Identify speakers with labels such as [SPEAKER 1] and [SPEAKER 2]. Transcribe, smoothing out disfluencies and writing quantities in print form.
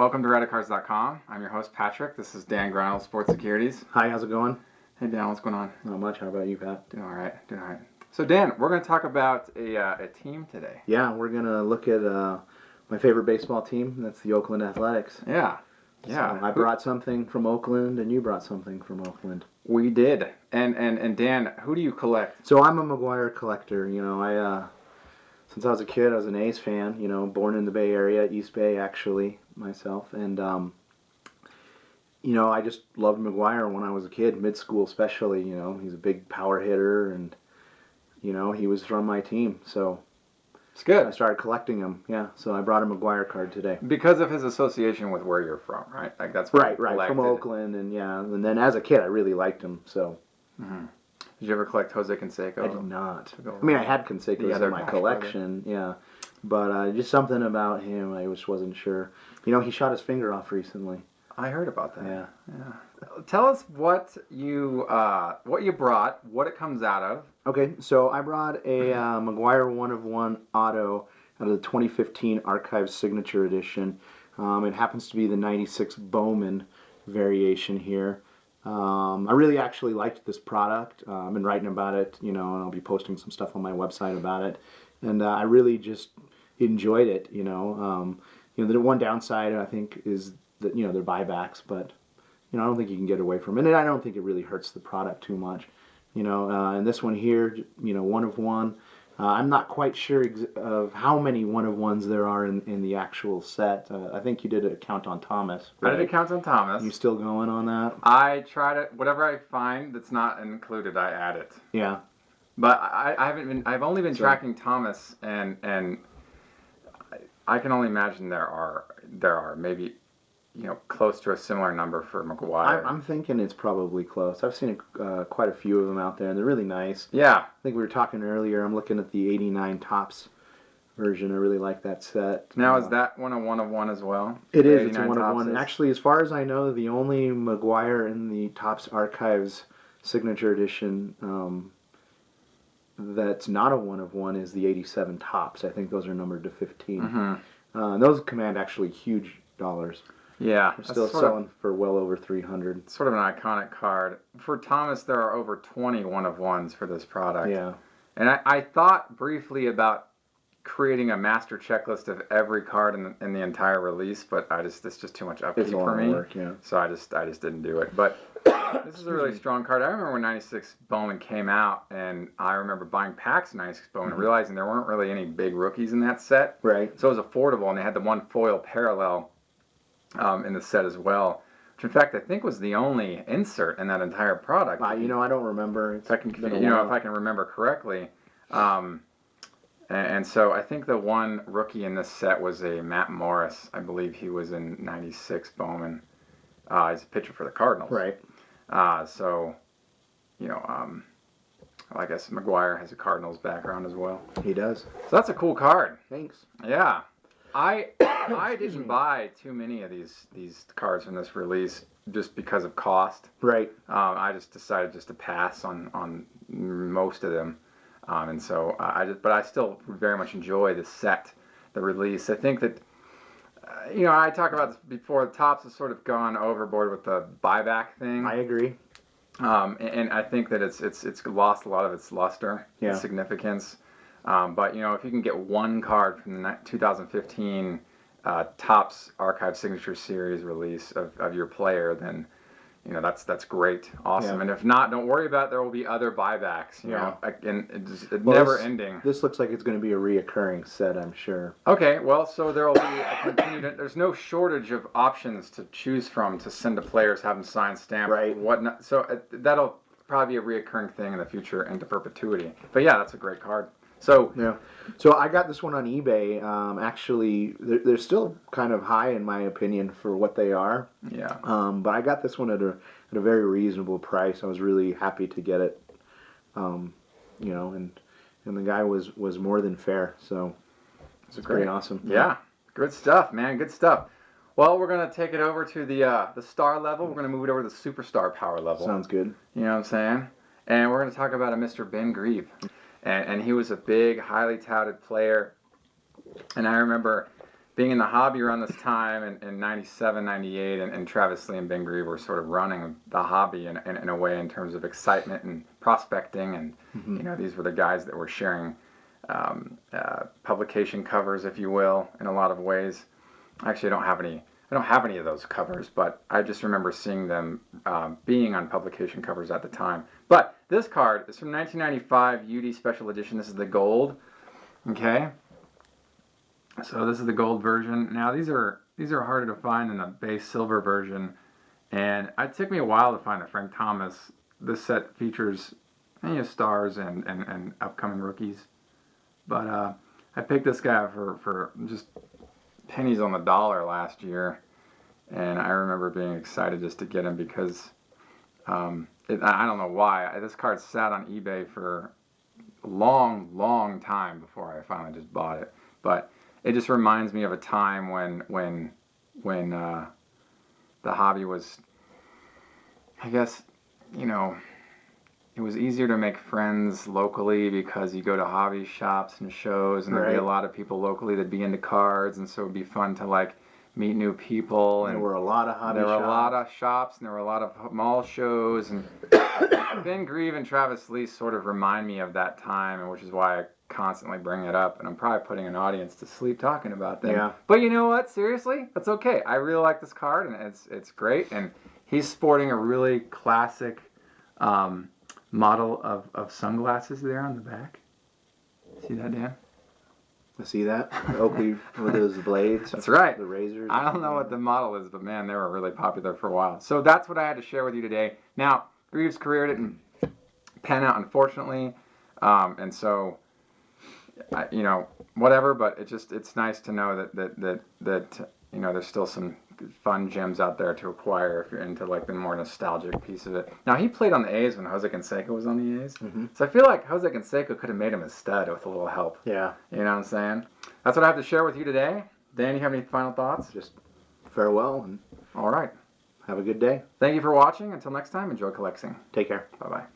[SPEAKER 1] Welcome to Radicards.com. I'm your host, Patrick. This is Dan Greinel, Sports Securities.
[SPEAKER 2] Hi, how's it going?
[SPEAKER 1] Hey, Dan, what's going on?
[SPEAKER 2] Not much. How about you, Pat?
[SPEAKER 1] Doing all right. So, Dan, we're going to talk about a team today.
[SPEAKER 2] Yeah, we're going to look at my favorite baseball team. That's the Oakland Athletics.
[SPEAKER 1] Yeah.
[SPEAKER 2] So I brought something from Oakland, and you brought something from Oakland.
[SPEAKER 1] We did. And Dan, who do you collect?
[SPEAKER 2] So I'm a McGwire collector. Since I was a kid, I was an A's fan. Born in the Bay Area, East Bay, actually, myself. And, I just loved McGwire when I was a kid, mid-school especially. He's a big power hitter, and, he was from my team. So
[SPEAKER 1] It's good.
[SPEAKER 2] I started collecting them. Yeah, so I brought a McGwire card today.
[SPEAKER 1] Because of his association with where you're from, right? Like that's why
[SPEAKER 2] Right, from Oakland, and then as a kid, I really liked him. So.
[SPEAKER 1] Mm-hmm. Did you ever collect Jose Canseco?
[SPEAKER 2] I did not. I mean, I had Canseco's in my collection, yeah, but just something about him, I just wasn't sure. He shot his finger off recently.
[SPEAKER 1] I heard about that.
[SPEAKER 2] Yeah.
[SPEAKER 1] Tell us what you brought, what it comes out of.
[SPEAKER 2] Okay, so I brought a McGwire 1/1 auto out of the 2015 Archives Signature Edition. It happens to be the 96 Bowman variation here. I really actually liked this product. I've been writing about it, and I'll be posting some stuff on my website about it. And I really just enjoyed it, The one downside, I think, is that, they're buybacks, but, I don't think you can get away from it. And I don't think it really hurts the product too much, And this one here, 1/1. I'm not quite sure of how many 1/1s there are in the actual set. I think you did a count on Thomas. Right?
[SPEAKER 1] I did a count on Thomas.
[SPEAKER 2] You still going on that?
[SPEAKER 1] I try to, whatever I find that's not included, I add it.
[SPEAKER 2] Yeah.
[SPEAKER 1] But I've only been tracking Thomas, and I can only imagine there are maybe, close to a similar number for McGwire.
[SPEAKER 2] I'm thinking it's probably close. I've seen quite a few of them out there, and they're really nice.
[SPEAKER 1] Yeah.
[SPEAKER 2] I think we were talking earlier. I'm looking at the '89 Topps version. I really like that set.
[SPEAKER 1] Now, is that one a 1/1 as well?
[SPEAKER 2] It is. It's a 1/1. Actually, as far as I know, the only McGwire in the Topps Archives Signature Edition that's not a 1/1 is the '87 Topps. I think those are numbered to 15.
[SPEAKER 1] Mm-hmm.
[SPEAKER 2] Those command actually huge dollars.
[SPEAKER 1] Yeah.
[SPEAKER 2] They're still selling for well over 300.
[SPEAKER 1] Sort of an iconic card. For Thomas, there are over 20 1/1s for this product.
[SPEAKER 2] Yeah.
[SPEAKER 1] And I thought briefly about creating a master checklist of every card in the entire release, but it's just too much upkeep for me.
[SPEAKER 2] Work, yeah.
[SPEAKER 1] So I just didn't do it. But this is a really strong card. I remember when 96 Bowman came out, and I remember buying packs of 96 Bowman, and realizing there weren't really any big rookies in that set.
[SPEAKER 2] Right.
[SPEAKER 1] So it was affordable, and they had the one foil parallel in the set as well, which in fact I think was the only insert in that entire product.
[SPEAKER 2] I don't remember.
[SPEAKER 1] If I can remember correctly. And so I think the one rookie in this set was a Matt Morris. I believe he was in 96 Bowman. He's a pitcher for the Cardinals.
[SPEAKER 2] Right.
[SPEAKER 1] So, I guess McGwire has a Cardinals background as well.
[SPEAKER 2] He does.
[SPEAKER 1] So that's a cool card.
[SPEAKER 2] Thanks.
[SPEAKER 1] Yeah. I didn't buy too many of these cards from this release just because of cost.
[SPEAKER 2] Right.
[SPEAKER 1] I just decided to pass on most of them. And so but I still very much enjoy the set, the release. I think that, I talked about this before, the Topps has sort of gone overboard with the buyback thing.
[SPEAKER 2] I agree.
[SPEAKER 1] And I think that it's lost a lot of its luster and significance. But, if you can get one card from the 2015 Topps Archive Signature Series release of your player, then, that's great. Awesome. Yeah. And if not, don't worry about it. There will be other buybacks, and it's never ending.
[SPEAKER 2] This looks like it's going to be a reoccurring set, I'm sure.
[SPEAKER 1] Okay, well, so there will be a continued, there's no shortage of options to choose from to send to players, have them sign, stamp, whatnot. So that'll probably be a reoccurring thing in the future into perpetuity. But yeah, that's a great card. So
[SPEAKER 2] yeah, so I got this one on eBay. Actually, they're still kind of high in my opinion for what they are.
[SPEAKER 1] Yeah.
[SPEAKER 2] But I got this one at a very reasonable price. I was really happy to get it. And the guy was more than fair. So it's pretty awesome.
[SPEAKER 1] Yeah, good stuff, man. Good stuff. Well, we're gonna take it over to the star level. We're gonna move it over to the superstar power level.
[SPEAKER 2] Sounds good.
[SPEAKER 1] You know what I'm saying? And we're gonna talk about a Mr. Ben Grieve. And he was a big, highly touted player. And I remember, being in the hobby around this time in 97, 98, and Travis Lee and Ben Grieve were sort of running the hobby in a way in terms of excitement and prospecting. And, you know, these were the guys that were sharing publication covers, if you will, in a lot of ways. Actually, I don't have any of those covers, but I just remember seeing them being on publication covers at the time. But this card is from 1995 UD Special Edition. This is the gold. Okay. So this is the gold version. Now these are harder to find than the base silver version, and it took me a while to find a Frank Thomas. This set features stars and upcoming rookies, but I picked this guy up for just pennies on the dollar last year, and I remember being excited just to get him because I don't know why this card sat on eBay for a long time before I finally just bought it, but it just reminds me of a time when the hobby was, I guess, it was easier to make friends locally because you go to hobby shops and shows, and there'd be a lot of people locally that'd be into cards, and so it'd be fun to like meet new people. And
[SPEAKER 2] there were a lot of hobby
[SPEAKER 1] shops. There were
[SPEAKER 2] shops.
[SPEAKER 1] a lot of shops, and there were a lot of mall shows, and Ben Grieve and Travis Lee sort of remind me of that time, and which is why I constantly bring it up, and I'm probably putting an audience to sleep talking about them.
[SPEAKER 2] Yeah.
[SPEAKER 1] But you know what? Seriously, that's okay. I really like this card, and it's great. And he's sporting a really classic model of sunglasses there on the back. See that, Dan?
[SPEAKER 2] I see that. Oakley with those blades.
[SPEAKER 1] That's right.
[SPEAKER 2] The razors.
[SPEAKER 1] I don't know what the model is, but man, they were really popular for a while. So that's what I had to share with you today. Now, Grieve's career didn't pan out, unfortunately, and so. Whatever, but it's nice to know that there's still some fun gems out there to acquire if you're into like the more nostalgic piece of it. Now he played on the A's when Jose Canseco was on the A's, so I feel like Jose Canseco could have made him a stud with a little help.
[SPEAKER 2] Yeah.
[SPEAKER 1] You know what I'm saying? That's what I have to share with you today. Dan, you have any final thoughts?
[SPEAKER 2] Just farewell and
[SPEAKER 1] all right.
[SPEAKER 2] Have a good day.
[SPEAKER 1] Thank you for watching. Until next time, enjoy collecting.
[SPEAKER 2] Take care.
[SPEAKER 1] Bye bye.